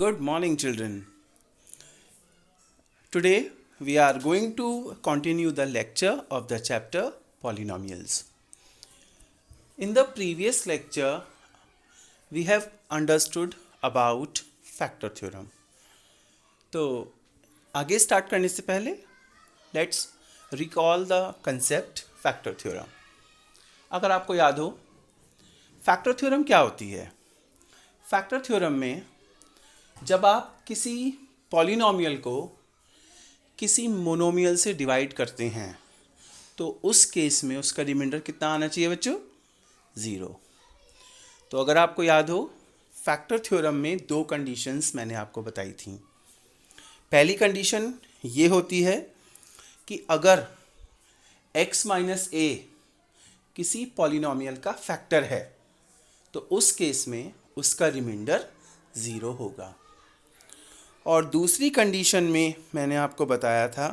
Good morning, children. Today we are going to continue the lecture of the chapter Polynomials. In the previous lecture, we have understood about factor theorem. तो आगे start करने से पहले let's recall the concept factor theorem. अगर आपको याद हो factor theorem क्या होती है. फैक्टर थ्योरम में जब आप किसी पॉलिनोमियल को किसी मोनोमियल से डिवाइड करते हैं तो उस केस में उसका रिमाइंडर कितना आना चाहिए बच्चों? 0. तो अगर आपको याद हो फैक्टर थ्योरम में दो कंडीशंस मैंने आपको बताई थी. पहली कंडीशन ये होती है कि अगर x माइनस ए किसी पॉलिनोमियल का फैक्टर है तो उस केस में उसका रिमाइंडर 0 होगा. और दूसरी कंडीशन में मैंने आपको बताया था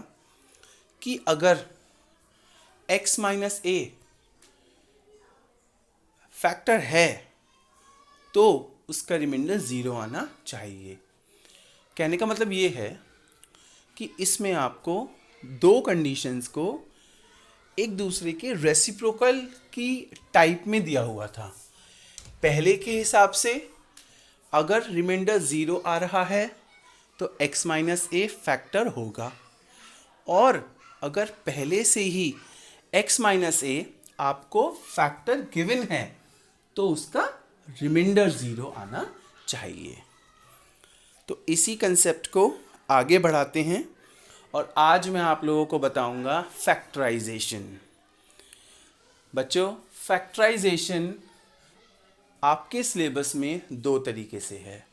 कि अगर x माइनस ए फैक्टर है तो उसका रिमाइंडर 0 आना चाहिए. कहने का मतलब ये है कि इसमें आपको दो कंडीशंस को एक दूसरे के रेसिप्रोकल की टाइप में दिया हुआ था. पहले के हिसाब से अगर रिमाइंडर 0 आ रहा है तो x माइनस ए फैक्टर होगा, और अगर पहले से ही x माइनस ए आपको फैक्टर गिवन है तो उसका रिमाइंडर 0 आना चाहिए. तो इसी कंसेप्ट को आगे बढ़ाते हैं और आज मैं आप लोगों को बताऊंगा फैक्टराइजेशन. बच्चों फैक्टराइजेशन आपके सिलेबस में दो तरीके से है.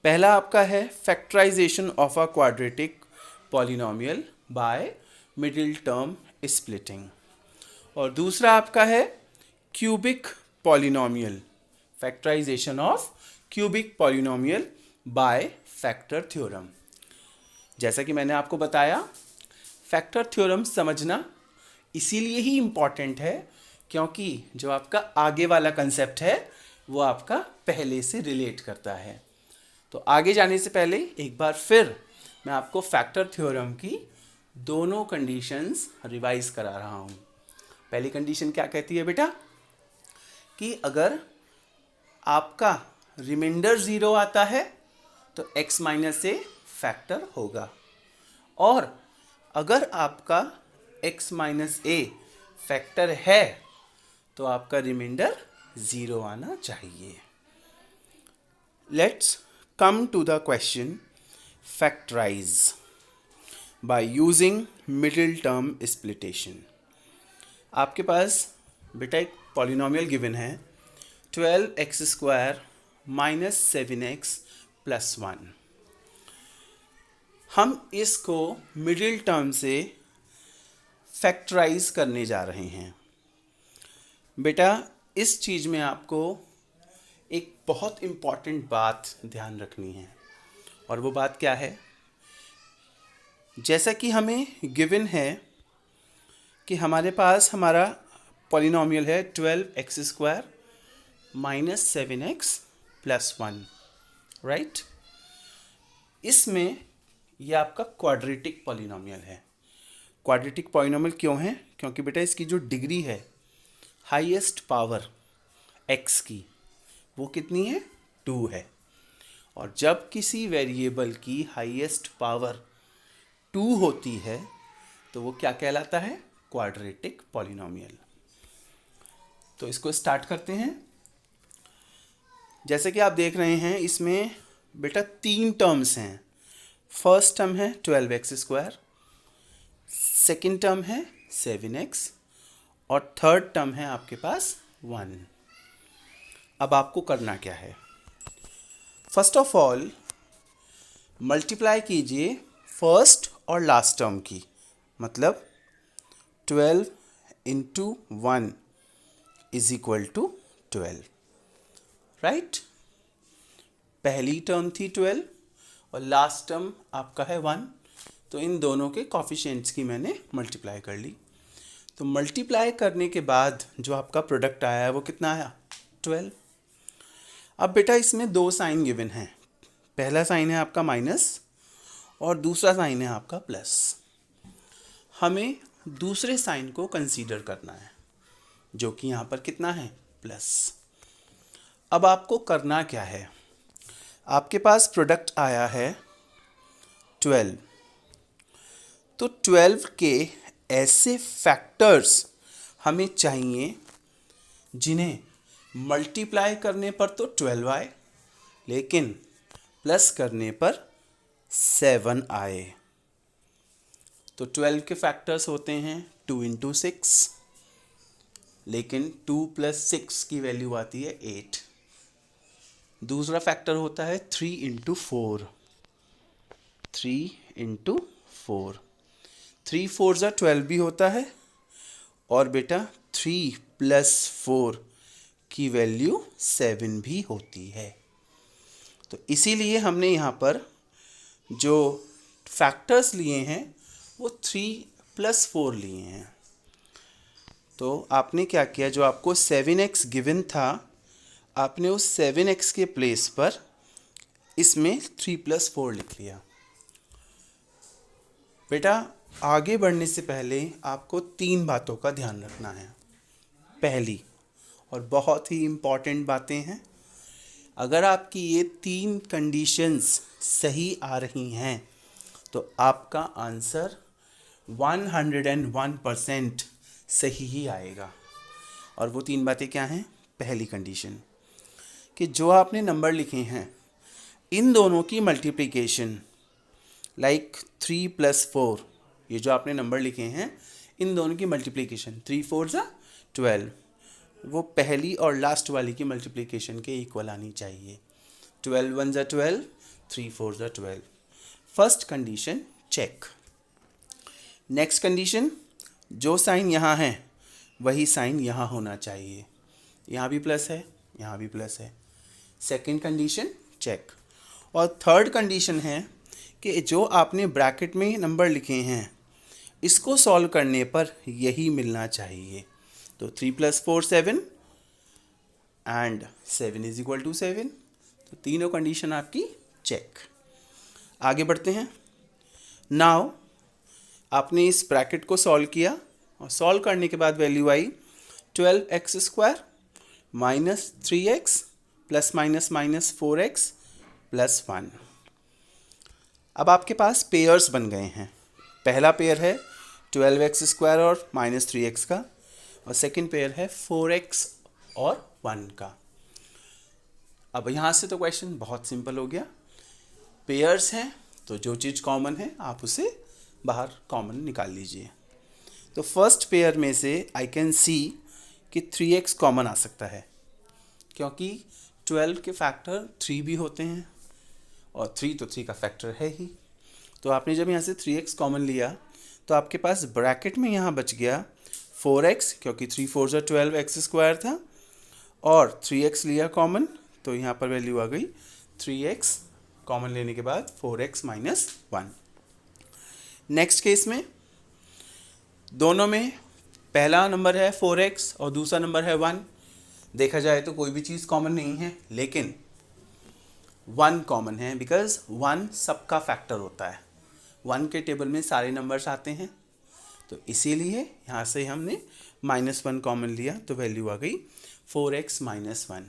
पहला आपका है factorization of a quadratic polynomial by middle term splitting, और दूसरा आपका है cubic polynomial, factorization of cubic polynomial by factor theorem. जैसा कि मैंने आपको बताया फैक्टर थ्योरम समझना इसीलिए ही इम्पॉर्टेंट है क्योंकि जो आपका आगे वाला कंसेप्ट है वो आपका पहले से रिलेट करता है. तो आगे जाने से पहले एक बार फिर मैं आपको फैक्टर थ्योरम की दोनों कंडीशंस रिवाइज करा रहा हूँ. पहली कंडीशन क्या कहती है बेटा कि अगर आपका रिमाइंडर 0 आता है तो x माइनस ए फैक्टर होगा, और अगर आपका x माइनस ए फैक्टर है तो आपका रिमाइंडर 0 आना चाहिए. Let's come to the question factorize by using middle term splittation. आपके पास बेटा एक पॉलिनोमियल गिवन है 12x square minus 7x plus 1. हम इसको मिडिल टर्म से फैक्टराइज करने जा रहे हैं. बेटा इस चीज़ में आपको एक बहुत इम्पॉर्टेंट बात ध्यान रखनी है, और वो बात क्या है. जैसा कि हमें गिवन है कि हमारे पास हमारा पॉलिनोमियल है 12x square minus 7x plus 1, right. इसमें यह आपका क्वाड्रेटिक पॉलिनोमियल है. क्वाड्रेटिक पॉलिनोमियल क्यों है? क्योंकि बेटा इसकी जो डिग्री है हाईएस्ट पावर x की वो कितनी है? 2 है. और जब किसी वेरिएबल की हाईएस्ट पावर 2 होती है तो वो क्या कहलाता है? Quadratic polynomial. तो इसको स्टार्ट करते हैं. जैसे कि आप देख रहे हैं इसमें बेटा 3 टर्म्स हैं. फर्स्ट टर्म है 12x स्क्वायर, सेकेंड टर्म है 7x, और थर्ड टर्म है आपके पास 1. अब आपको करना क्या है? फर्स्ट ऑफ ऑल मल्टीप्लाई कीजिए फर्स्ट और लास्ट टर्म की, मतलब 12 into 1 is equal to 12, right. पहली टर्म थी 12 और लास्ट टर्म आपका है 1, तो इन दोनों के कॉफिशिएंट्स की मैंने मल्टीप्लाई कर ली. तो मल्टीप्लाई करने के बाद जो आपका प्रोडक्ट आया है वो कितना आया? 12. अब बेटा इसमें दो साइन गिवन हैं, पहला साइन है आपका माइनस और दूसरा साइन है आपका प्लस। हमें दूसरे साइन को कंसीडर करना है जो कि यहाँ पर कितना है, प्लस। अब आपको करना क्या है, आपके पास प्रोडक्ट आया है 12, तो 12 के ऐसे फैक्टर्स हमें चाहिए जिन्हें मल्टीप्लाई करने पर तो 12 आए लेकिन प्लस करने पर 7 आए। तो 12 के फैक्टर्स होते हैं 2 इंटू 6, लेकिन 2 प्लस 6 की वैल्यू आती है 8। दूसरा फैक्टर होता है 3 इंटू 4, 3 इंटू 4, 3 4 ज़ा 12 भी होता है और बेटा 3 प्लस 4 की वैल्यू 7 भी होती है। तो इसीलिए हमने यहाँ पर जो फैक्टर्स लिए हैं वो 3 प्लस 4 लिए हैं। तो आपने क्या किया, जो आपको 7x गिवन था आपने उस 7x के प्लेस पर इसमें 3 प्लस 4 लिख लिया। बेटा आगे बढ़ने से पहले आपको 3 बातों का ध्यान रखना है। पहली और बहुत ही इम्पॉर्टेंट बातें हैं, अगर आपकी ये 3 कंडीशंस सही आ रही हैं तो आपका आंसर 101% सही ही आएगा। और वो 3 बातें क्या हैं? पहली कंडीशन कि जो आपने नंबर लिखे हैं इन दोनों की मल्टीप्लिकेशन, लाइक 3 प्लस 4, ये जो आपने नंबर लिखे हैं इन दोनों की मल्टीप्लिकेशन 3 4 ज़ा 12, वो पहली और लास्ट वाली की मल्टीप्लिकेशन के इक्वल आनी चाहिए। 12 1 ज़ा 12, 3 4 ज़ा 12। First condition check. Next condition, जो साइन यहाँ है वही साइन यहाँ होना चाहिए। यहाँ भी प्लस है, यहाँ भी प्लस है। Second condition check. और थर्ड कंडीशन है कि जो आपने ब्रैकेट में नंबर लिखे हैं इसको सॉल्व करने पर यही मिलना चाहिए। तो 3 plus 4 7 and 7 is equal to 7। तो तीनों कंडीशन आपकी चेक। आगे बढ़ते हैं। नाउ आपने इस ब्रैकेट को सॉल्व किया और सॉल्व करने के बाद वैल्यू आई 12x² minus 3x plus minus minus 4x plus 1। अब आपके पास पेयर्स बन गए हैं। पहला पेयर है 12x² और माइनस 3x का, और सेकंड पेयर है 4x और 1 का। अब यहाँ से तो क्वेश्चन बहुत सिंपल हो गया। पेयर्स हैं तो जो चीज़ कॉमन है आप उसे बाहर कॉमन निकाल लीजिए। तो फर्स्ट पेयर में से आई कैन सी कि 3x कॉमन आ सकता है क्योंकि 12 के फैक्टर 3 भी होते हैं और 3 तो 3 का फैक्टर है ही। तो आपने जब यहाँ से 3x कॉमन लिया तो आपके पास ब्रैकेट में यहाँ बच गया 4x, क्योंकि 3 4 ज़ा 12x² था, और 3x लिया कॉमन तो यहाँ पर वैल्यू आ गई 3x कॉमन लेने के बाद 4x माइनस 1। नेक्स्ट केस में दोनों में पहला नंबर है 4x और दूसरा नंबर है 1। देखा जाए तो कोई भी चीज़ कॉमन नहीं है, लेकिन 1 कॉमन है बिकॉज 1 सबका फैक्टर होता है। 1 के टेबल में सारे नंबर्स आते हैं, तो इसीलिए यहाँ से हमने -1 कॉमन लिया तो वैल्यू आ गई 4x माइनस 1।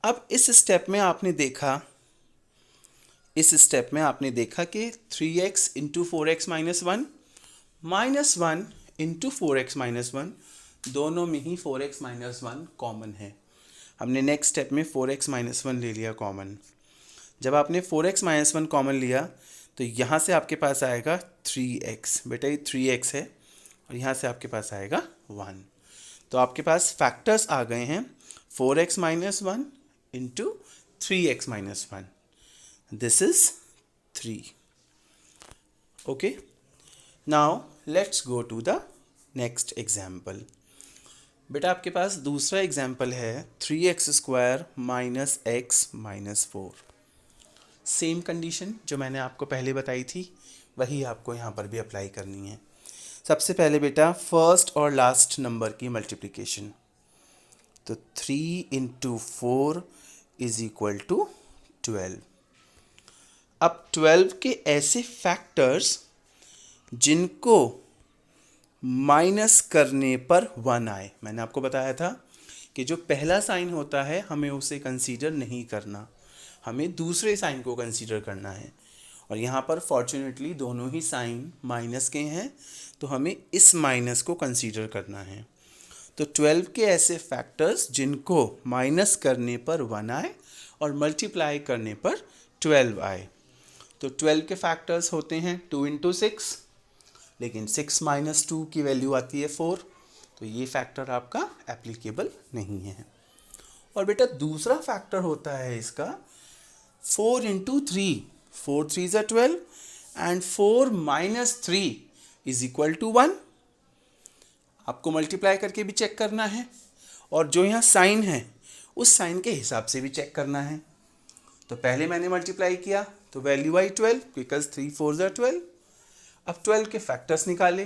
अब इस स्टेप में आपने देखा कि 3x into 4x minus 1 minus 1 into 4x minus 1, दोनों में ही 4x माइनस 1 कॉमन है। हमने नेक्स्ट स्टेप में 4x माइनस 1 ले लिया कॉमन। जब आपने 4x माइनस 1 कॉमन लिया तो यहाँ से आपके पास आएगा 3x। बेटा ये 3x है और यहाँ से आपके पास आएगा 1। तो आपके पास फैक्टर्स आ गए हैं 4x minus 1 into 3x minus 1। This is 3। Okay, now let's go to the next example. बेटा आपके पास दूसरा एग्जाम्पल है 3x² minus x minus 4। Same condition जो मैंने आपको पहले बताई थी वही आपको यहाँ पर भी अप्लाई करनी है। सबसे पहले बेटा फर्स्ट और लास्ट नंबर की मल्टीप्लिकेशन, तो 3 इंटू 4 इज इक्वल टू 12। अब 12 के ऐसे फैक्टर्स जिनको माइनस करने पर 1 आए। मैंने आपको बताया था कि जो पहला साइन होता है हमें उसे कंसीडर नहीं करना, हमें दूसरे साइन को कंसीडर करना है। और यहाँ पर फॉर्चुनेटली दोनों ही साइन माइनस के हैं, तो हमें इस माइनस को कंसीडर करना है। तो 12 के ऐसे फैक्टर्स जिनको माइनस करने पर 1 आए और मल्टीप्लाई करने पर 12 आए। तो 12 के फैक्टर्स होते हैं 2 इंटू 6, लेकिन 6 माइनस 2 की वैल्यू आती है 4, तो ये फैक्टर आपका एप्लीकेबल नहीं है। और बेटा दूसरा फैक्टर होता है इसका 4 इंटू 3, 4 3 ज़ा 12 and 4 minus 3 is equal to 1। आपको मल्टीप्लाई करके भी चेक करना है, और जो यहाँ साइन है उस साइन के हिसाब से भी चेक करना है। तो पहले मैंने मल्टीप्लाई किया तो वैल्यू आई 12, बिकॉज 3 4 ज़ा 12। अब 12 के फैक्टर्स निकाले।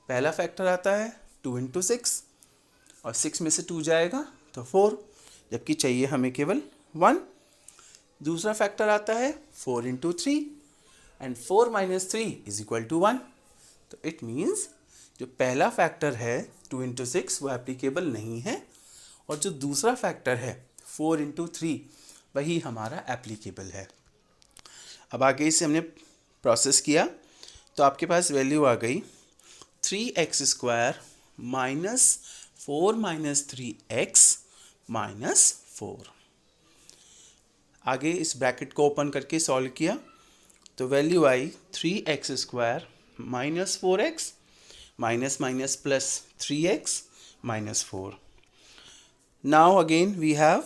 पहला फैक्टर आता है 2 इंटू 6, और 6 में से 2 जाएगा तो 4, जबकि चाहिए हमें केवल 1। दूसरा फैक्टर आता है 4 into 3 and 4 minus 3 is equal to 1। तो इट मीन्स जो पहला फैक्टर है 2 इंटू 6 वो एप्लीकेबल नहीं है, और जो दूसरा फैक्टर है 4 इंटू 3 वही हमारा एप्लीकेबल है। अब आगे इसे हमने प्रोसेस किया तो आपके पास वैल्यू आ गई 3x² minus 4 minus 3x minus 4। आगे इस ब्रैकेट को ओपन करके सॉल्व किया तो वैल्यू आई 3x² minus 4x minus minus plus 3x minus 4। Now again we have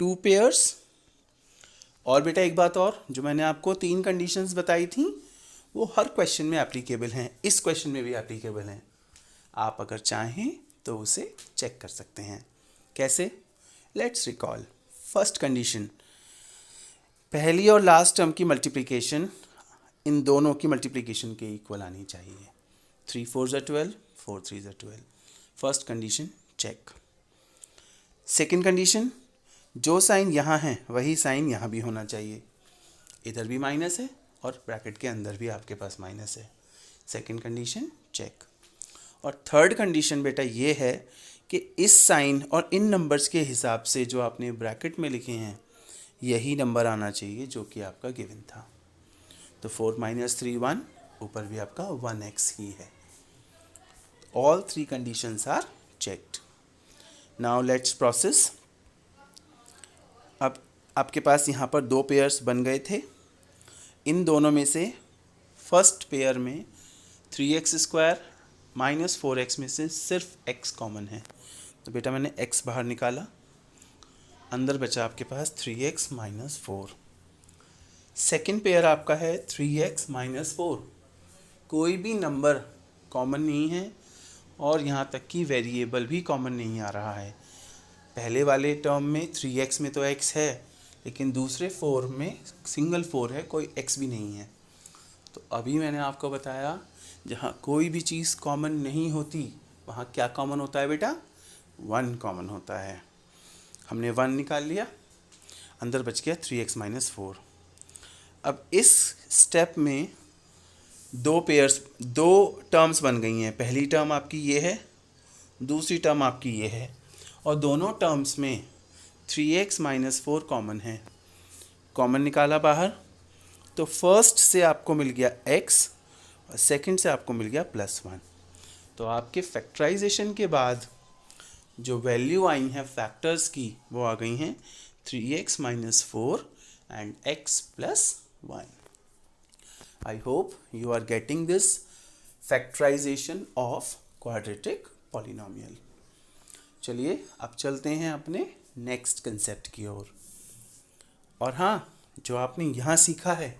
2 pairs. और बेटा एक बात और, जो मैंने आपको 3 कंडीशंस बताई थी वो हर क्वेश्चन में एप्लीकेबल हैं, इस क्वेश्चन में भी एप्लीकेबल हैं। आप अगर चाहें तो उसे चेक कर सकते हैं। कैसे? Let's recall. फर्स्ट कंडीशन, पहली और लास्ट टर्म की मल्टीप्लिकेशन इन दोनों की मल्टीप्लिकेशन के इक्वल आनी चाहिए। 3 4 ज़ा 12, 4 3 ज़ा 12। First condition check. Second condition, जो साइन यहाँ है वही साइन यहाँ भी होना चाहिए। इधर भी माइनस है और ब्रैकेट के अंदर भी आपके पास माइनस है। Second condition check. और थर्ड कंडीशन बेटा ये है कि इस साइन और इन नंबर्स के हिसाब से जो आपने ब्रैकेट में लिखे हैं यही नंबर आना चाहिए जो कि आपका गिवन था। तो 4 माइनस 3 1, ऊपर भी आपका 1x ही है। All 3 conditions are checked. Now let's process. अब आपके पास यहाँ पर 2 पेयर्स बन गए थे। इन दोनों में से फर्स्ट पेयर में 3x² माइनस 4x में से सिर्फ x कॉमन है, तो बेटा मैंने x बाहर निकाला, अंदर बचा आपके पास 3x माइनस 4। सेकेंड पेयर आपका है 3x माइनस 4। कोई भी नंबर कॉमन नहीं है और यहाँ तक कि वेरिएबल भी कॉमन नहीं आ रहा है। पहले वाले टर्म में 3x में तो x है, लेकिन दूसरे 4 में सिंगल 4 है, कोई x भी नहीं है। तो अभी मैंने आपको बताया जहाँ कोई भी चीज़ कॉमन नहीं होती वहाँ क्या कॉमन होता है बेटा? 1 कॉमन होता है। हमने 1 निकाल लिया, अंदर बच गया 3x माइनस 4। अब इस स्टेप में 2 टर्म्स बन गई हैं। पहली टर्म आपकी ये है, दूसरी टर्म आपकी ये है, और दोनों टर्म्स में 3x माइनस 4 कॉमन है। कॉमन निकाला बाहर तो फर्स्ट से आपको मिल गया x और सेकंड से आपको मिल गया +1। तो आपके फैक्टराइजेशन के बाद जो वैल्यू आई हैं फैक्टर्स की वो आ गई हैं 3x minus 4 and x plus 1। I hope you are getting this factorisation of quadratic polynomial. चलिए अब चलते हैं अपने नेक्स्ट कंसेप्ट की ओर। और हाँ, जो आपने यहाँ सीखा है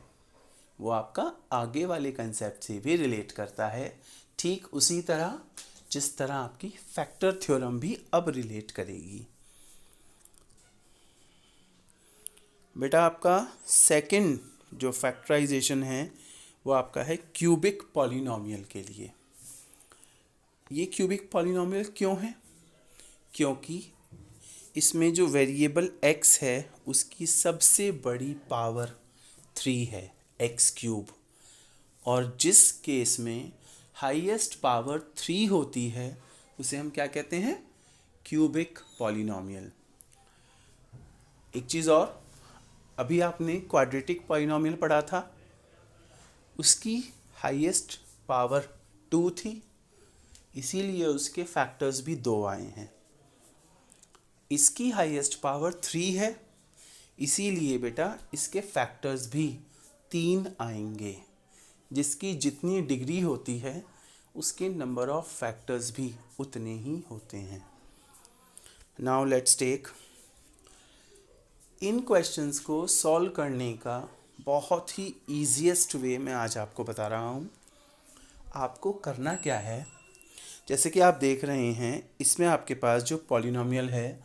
वो आपका आगे वाले कंसेप्ट से भी रिलेट करता है, ठीक उसी तरह जिस तरह आपकी फैक्टर थ्योरम भी अब रिलेट करेगी। बेटा आपका सेकंड जो फैक्टराइजेशन है वो आपका है क्यूबिक पॉलिनोमियल के लिए। ये क्यूबिक पॉलिनोमियल क्यों है? क्योंकि इसमें जो वेरिएबल x है उसकी सबसे बड़ी पावर 3 है, एक्स क्यूब। और जिस केस में हाईएस्ट पावर 3 होती है उसे हम क्या कहते हैं? Cubic polynomial. एक चीज़ और, अभी आपने क्वाड्रेटिक पॉलिनॉमियल पढ़ा था, उसकी हाईएस्ट पावर 2 थी, इसीलिए उसके फैक्टर्स भी 2 आए हैं। इसकी हाईएस्ट पावर 3 है, इसीलिए बेटा इसके फैक्टर्स भी 3 आएंगे। जिसकी जितनी डिग्री होती है उसके नंबर ऑफ फैक्टर्स भी उतने ही होते हैं। नाउ लेट्स टेक, इन क्वेश्चंस को सॉल्व करने का बहुत ही ईजीएस्ट वे मैं आज आपको बता रहा हूँ। आपको करना क्या है, जैसे कि आप देख रहे हैं इसमें आपके पास जो पॉलिनॉमियल है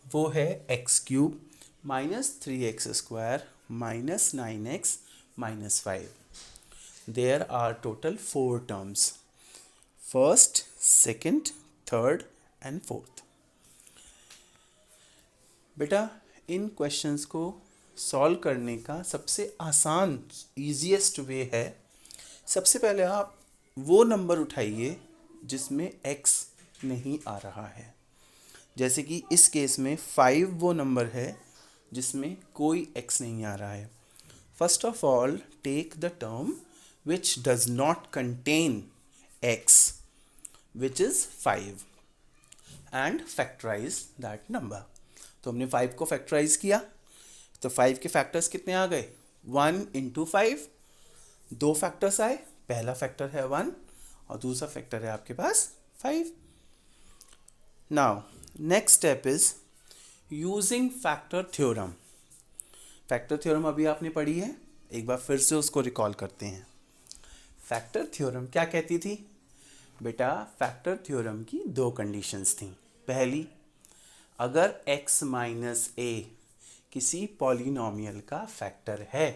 वो है x cube minus 3x² minus 9x minus 5। There are total 4 terms, first, second, third and fourth। बेटा इन क्वेश्चंस को सॉल्व करने का सबसे आसान ईजीएस्ट वे है, सबसे पहले आप वो नंबर उठाइए जिसमें x नहीं आ रहा है। जैसे कि इस केस में 5 वो नंबर है जिसमें कोई x नहीं आ रहा है। First of all take the term which does not contain x, which is 5, and factorize that number। तो हमने 5 को फैक्टराइज किया, तो 5 के फैक्टर्स कितने आ गए? 1 इंटू 5, 2 फैक्टर्स आए, पहला फैक्टर है 1 और दूसरा फैक्टर है आपके पास 5। Now next step is using factor theorem. Factor theorem अभी आपने पढ़ी है, एक बार फिर से उसको रिकॉल करते हैं। फैक्टर थ्योरम क्या कहती थी? बेटा फैक्टर थ्योरम की 2 कंडीशंस थी। पहली, अगर x माइनस a किसी पॉलिनॉमियल का फैक्टर है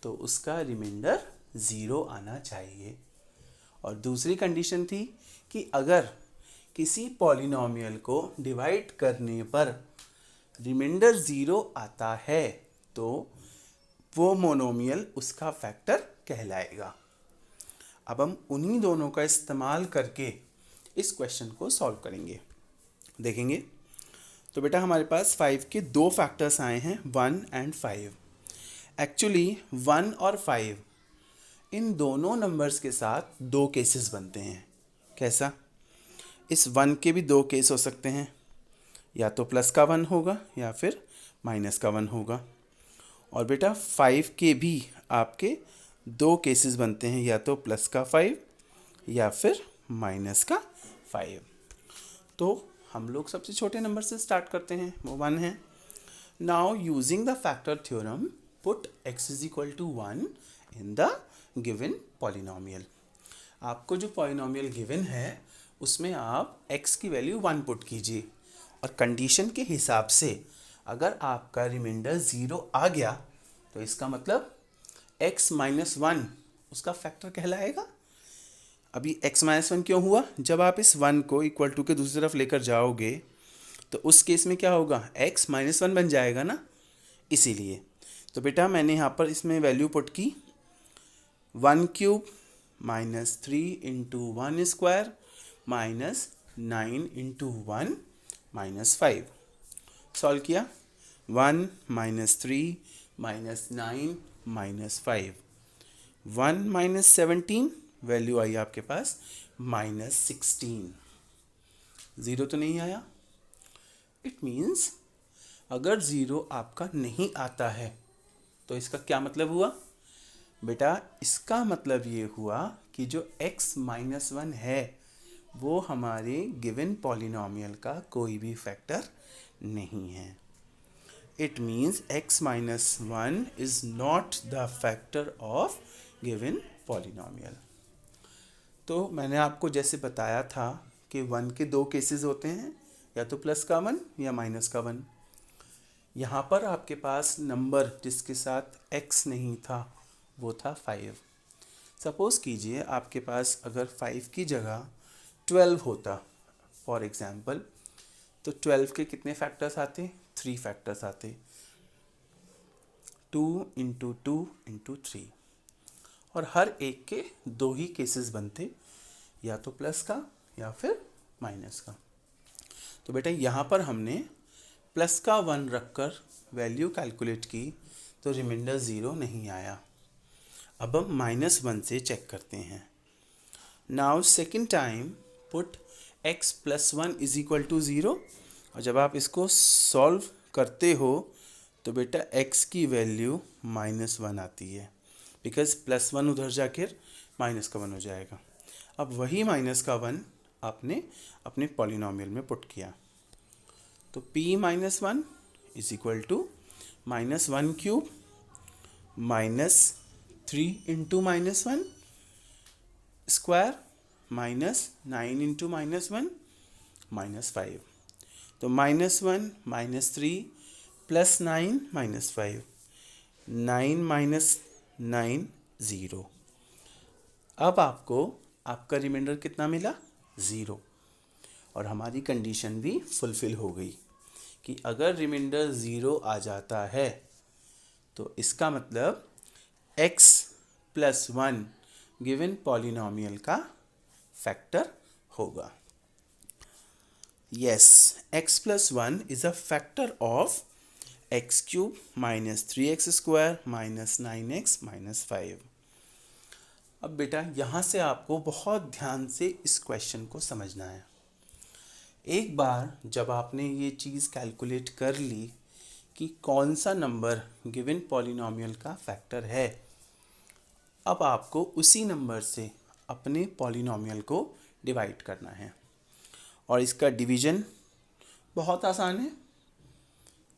तो उसका रिमाइंडर 0 आना चाहिए। और दूसरी कंडीशन थी कि अगर किसी पॉलिनॉमियल को डिवाइड करने पर रिमाइंडर 0 आता है तो वो मोनोमियल उसका फैक्टर कहलाएगा। अब हम उन्हीं दोनों का इस्तेमाल करके इस क्वेश्चन को सॉल्व करेंगे, देखेंगे। तो बेटा हमारे पास 5 के 2 फैक्टर्स आए हैं, 1 एंड 5। एक्चुअली 1 और 5 इन दोनों नंबर्स के साथ 2 केसेस बनते हैं। कैसा? इस 1 के भी 2 केस हो सकते हैं, या तो प्लस का 1 होगा या फिर माइनस का 1 होगा। और बेटा 5 के भी आपके 2 केसेस बनते हैं, या तो प्लस का 5 या फिर माइनस का 5। तो हम लोग सबसे छोटे नंबर से स्टार्ट करते हैं, वो 1 है। Now using the factor theorem put x is equal to 1 in the given polynomial. आपको जो पॉलिनॉमियल गिवन है उसमें आप x की वैल्यू 1 पुट कीजिए, और कंडीशन के हिसाब से अगर आपका रिमाइंडर 0 आ गया तो इसका मतलब x माइनस 1 उसका फैक्टर कहलाएगा। अभी x माइनस 1 क्यों हुआ? जब आप इस 1 को इक्वल टू के दूसरी तरफ लेकर जाओगे तो उस केस में क्या होगा? x माइनस 1 बन जाएगा ना, इसीलिए। तो बेटा मैंने यहाँ पर इसमें वैल्यू पुट की 1 cube minus 3 into 1 square minus 9 into 1 minus 5। Solve किया, 1 minus 3 minus 9 minus 5, 1 minus 17, value आई आपके पास माइनस 16। 0 तो नहीं आया। इट मीन्स अगर 0 आपका नहीं आता है तो इसका क्या मतलब हुआ? बेटा इसका मतलब ये हुआ कि जो x माइनस 1 है वो हमारे गिवन पॉलिनॉमियल का कोई भी फैक्टर नहीं है। It means x minus 1 is not the factor of given polynomial। तो मैंने आपको जैसे बताया था कि 1 के 2 केसेस होते हैं, या तो प्लस का 1 या माइनस का 1। यहाँ पर आपके पास नंबर जिसके साथ x नहीं था वो था 5। सपोज़ कीजिए आपके पास अगर 5 की जगह 12 होता फॉर एग्ज़ाम्पल, तो 12 के कितने फैक्टर्स आते? 3 फैक्टर्स आते। 2 × 2 × 3, और हर एक के दो ही केसेस बनते, या तो प्लस का या फिर माइनस का। तो बेटा यहाँ पर हमने प्लस का 1 रखकर वैल्यू कैलकुलेट की तो रिमाइंडर 0 नहीं आया। अब हम -1 से चेक करते हैं। Now second time put x + 1 = 0, और जब आप इसको सॉल्व करते हो तो बेटा x की वैल्यू -1 आती है, बिकॉज +1 उधर जाकर -1 हो जाएगा। अब वही -1 आपने अपने पॉलिनॉमियल में पुट किया, तो p - 1 = -1³ -3 × -1 स्क्वायर -9 × -1 -5। तो -1 - 3 + 9 - 5, 9 - 9 0। अब आपको आपका रिमाइंडर कितना मिला? 0। और हमारी कंडीशन भी फुलफिल हो गई कि अगर रिमाइंडर 0 आ जाता है तो इसका मतलब x + 1 गिवन पॉलिनॉमियल का फैक्टर होगा। Yes, x + 1 is a factor of x³ - 3x² - 9x - 5। अब बेटा यहाँ से आपको बहुत ध्यान से इस क्वेश्चन को समझना है। एक बार जब आपने ये चीज़ कैलकुलेट कर ली कि कौन सा नंबर गिवन पॉलिनॉमियल का फैक्टर है, अब आपको उसी नंबर से अपने पॉलिनॉमियल को डिवाइड करना है, और इसका डिवीजन बहुत आसान है,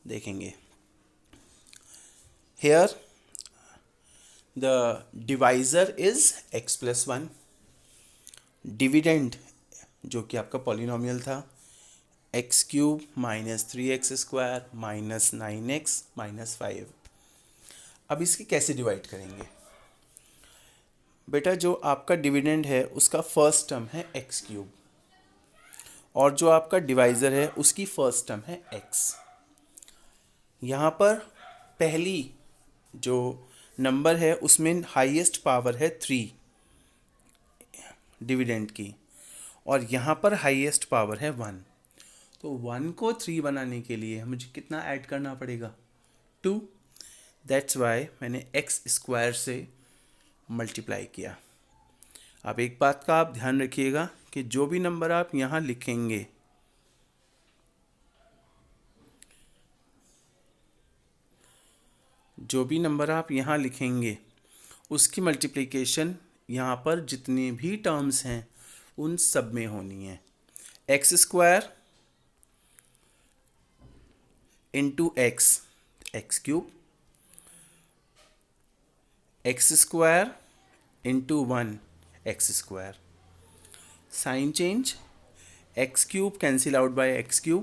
देखेंगे। Here the divisor is x + 1, dividend जो कि आपका पॉलिनॉमियल था x³ - 3x² - 9x - 5। अब इसकी कैसे डिवाइड करेंगे? बेटा जो आपका डिविडेंड है उसका फर्स्ट टर्म है x³, और जो आपका डिवाइज़र है उसकी फर्स्ट टर्म है x। यहाँ पर पहली जो नंबर है उसमें हाईएस्ट पावर है 3 डिविडेंड की, और यहाँ पर हाईएस्ट पावर है 1। तो 1 को 3 बनाने के लिए मुझे कितना ऐड करना पड़ेगा? 2। दैट्स वाई मैंने x² से मल्टीप्लाई किया। अब एक बात का आप ध्यान रखिएगा कि जो भी नंबर आप यहाँ लिखेंगे, उसकी मल्टीप्लिकेशन यहाँ पर जितने भी टर्म्स हैं उन सब में होनी है। x² × x, x³, x² × 1, x²। Sign change, x³ cancel out by x³,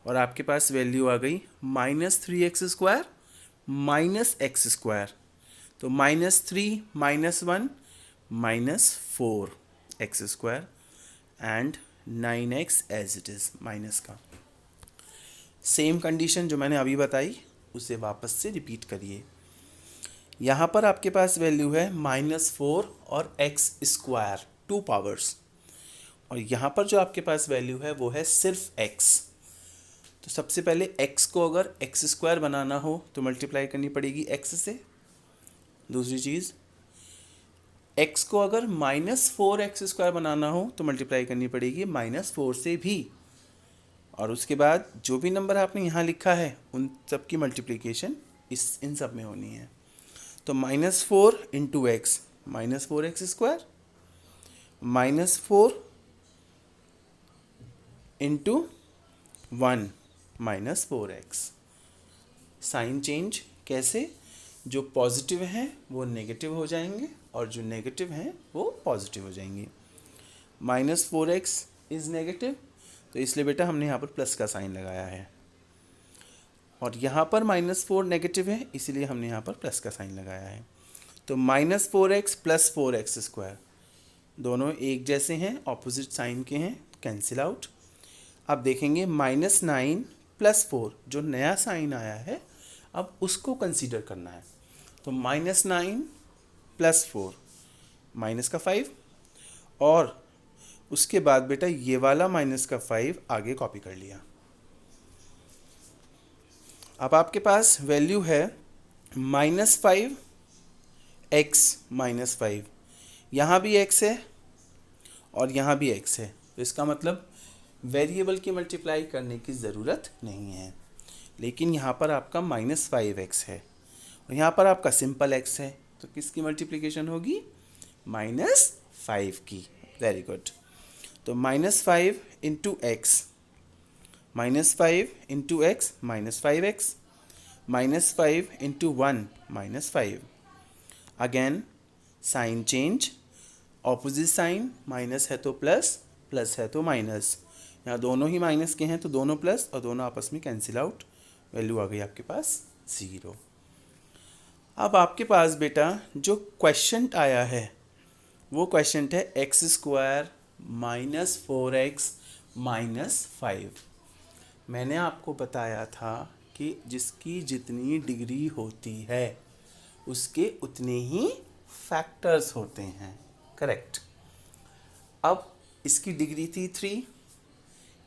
और आपके पास वैल्यू आ गई -3x² -x²। तो -3 - 1 -4x² and 9x as it is minus का। सेम कंडीशन जो मैंने अभी बताई उसे वापस से रिपीट करिए। यहाँ पर आपके पास वैल्यू है -4 और x², 2 पावर्स, और यहाँ पर जो आपके पास वैल्यू है वो है सिर्फ x। तो सबसे पहले x को अगर x² बनाना हो तो मल्टीप्लाई करनी पड़ेगी x से। दूसरी चीज़, x को अगर -4x² बनाना हो तो मल्टीप्लाई करनी पड़ेगी -4 से भी, और उसके बाद जो भी नंबर आपने यहाँ लिखा है उन सब की मल्टीप्लिकेशन इन सब में होनी है। तो -4 × x, -4x² -4 × 1 -4x। Sign change कैसे? जो पॉजिटिव हैं वो नेगेटिव हो जाएंगे और जो नेगेटिव हैं वो पॉजिटिव हो जाएंगे। -4x इज़ नेगेटिव, तो इसलिए बेटा हमने यहाँ पर प्लस का साइन लगाया है, और यहाँ पर -4 नेगेटिव है इसलिए हमने यहाँ पर प्लस का साइन लगाया है। तो -4x + 4x², दोनों एक जैसे हैं, ऑपोजिट साइन के हैं, कैंसिल आउट। अब देखेंगे -9 + 4, जो नया साइन आया है अब उसको कंसीडर करना है। तो -9 + 4 माइनस का 5, और उसके बाद बेटा ये वाला -5 आगे कॉपी कर लिया। अब आपके पास वैल्यू है -5 x -5, यहाँ भी x है और यहाँ भी x है, तो इसका मतलब वेरिएबल की मल्टीप्लाई करने की ज़रूरत नहीं है। लेकिन यहाँ पर आपका -5x है और यहाँ पर आपका सिंपल x है, तो किसकी मल्टीप्लिकेशन होगी? -5 की। Very good. तो -5 into x, -5 into x -5x, -5 into 1 -5। Again sign change, opposite sign, minus है तो प्लस, प्लस है तो माइनस। यहाँ दोनों ही माइनस के हैं तो दोनों प्लस और दोनों आपस में कैंसिल आउट, वैल्यू आ गई आपके पास 0। अब आपके पास बेटा जो क्वेश्चन आया है वो क्वेश्चन है x² -4x -5। मैंने आपको बताया था कि जिसकी जितनी डिग्री होती है उसके उतने ही फैक्टर्स होते हैं, करेक्ट। अब इसकी डिग्री थी 3,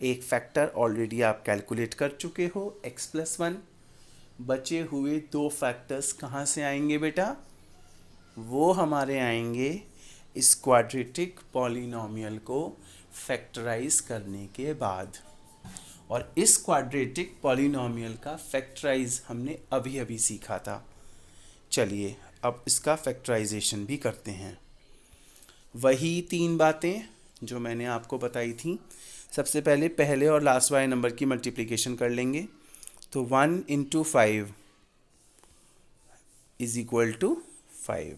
एक फैक्टर ऑलरेडी आप कैलकुलेट कर चुके हो x+1। बचे हुए 2 फैक्टर्स कहाँ से आएंगे बेटा? वो हमारे आएंगे इस क्वाड्रेटिक पॉलिनॉमियल को फैक्टराइज करने के बाद। और इस क्वाड्रेटिक पॉलिनॉमियल का फैक्टराइज हमने अभी अभी सीखा था। चलिए अब इसका फैक्टराइजेशन भी करते हैं। वही 3 बातें जो मैंने आपको बताई थी। सबसे पहले पहले और लास्ट वाले नंबर की मल्टीप्लिकेशन कर लेंगे। तो 1 × 5 = 5।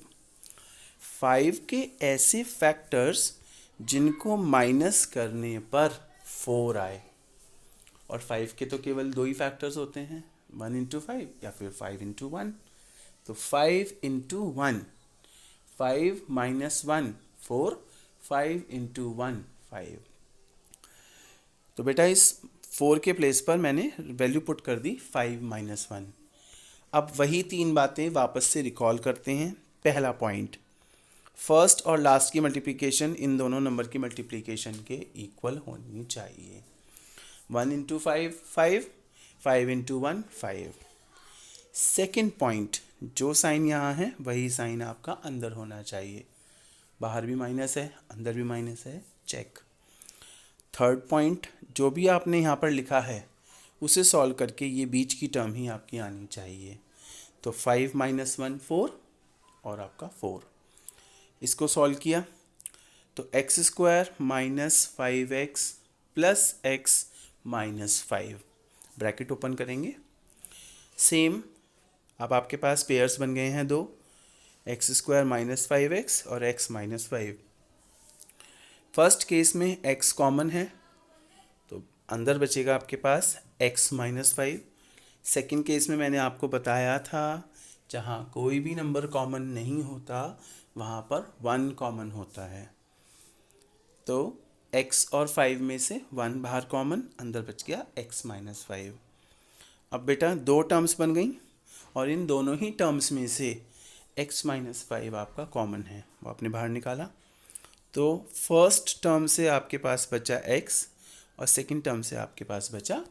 5 के ऐसे फैक्टर्स जिनको माइनस करने पर 4 आए, और 5 के तो केवल 2 ही फैक्टर्स होते हैं, 1 × 5 या फिर 5 × 1। तो 5 × 1, 5 - 1 4, 5 × 1 5। तो बेटा इस 4 के प्लेस पर मैंने वैल्यू पुट कर दी 5 - 1। अब वही 3 बातें वापस से रिकॉल करते हैं। पहला पॉइंट, फर्स्ट और लास्ट की मल्टीप्लिकेशन इन दोनों नंबर की मल्टीप्लिकेशन के इक्वल होनी चाहिए। 1 × 5 5, 5 × 1 5। सेकेंड पॉइंट, जो साइन यहाँ है वही साइन आपका अंदर होना चाहिए। बाहर भी माइनस है, अंदर भी माइनस है, चेक। थर्ड पॉइंट, जो भी आपने यहाँ पर लिखा है उसे सॉल्व करके ये बीच की टर्म ही आपकी आनी चाहिए। तो 5 - 1 4 और आपका 4। इसको सॉल्व किया तो x² -5x + x -5, bracket open करेंगे। सेम, अब आपके पास पेयर्स बन गए हैं 2, x² -5x और x -5। फर्स्ट केस में x कॉमन है तो अंदर बचेगा आपके पास x -5। सेकेंड केस में मैंने आपको बताया था जहाँ कोई भी नंबर कॉमन नहीं होता वहाँ पर 1 कॉमन होता है। तो x और 5 में से 1 बाहर कॉमन, अंदर बच गया x -5। अब बेटा 2 टर्म्स बन गई और इन दोनों ही टर्म्स में से x -5 आपका कॉमन है, वो आपने बाहर निकाला। तो फर्स्ट टर्म से आपके पास बचा x और सेकंड टर्म से आपके पास बचा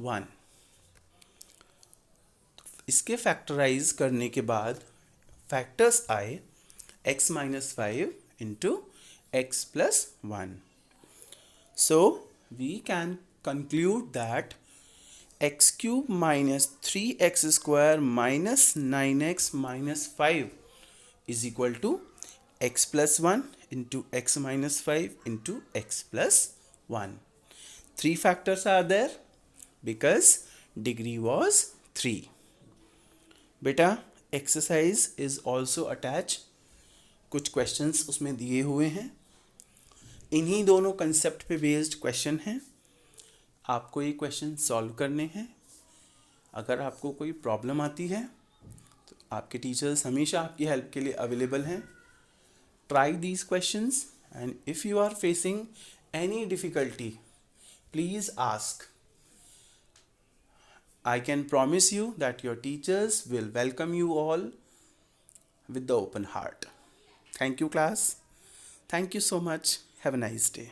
1। इसके फैक्टराइज करने के बाद फैक्टर्स आए x -5 × x + 1। So we can conclude that x³ - 3x² - 9x -5 = x + 1 × x -5 × x + 1. 3 factors are there because degree was 3. बेटा exercise is also attached, कुछ क्वेश्चंस उसमें दिए हुए हैं। इन्हीं दोनों कंसेप्ट पे बेस्ड क्वेश्चन हैं, आपको ये क्वेश्चन सॉल्व करने हैं। अगर आपको कोई प्रॉब्लम आती है तो आपके टीचर्स हमेशा आपकी हेल्प के लिए अवेलेबल हैं। Try these questions and if you are facing any difficulty please ask. I can promise you that your teachers will welcome you all with the open heart. Thank you, class. Thank you so much. Have a nice day.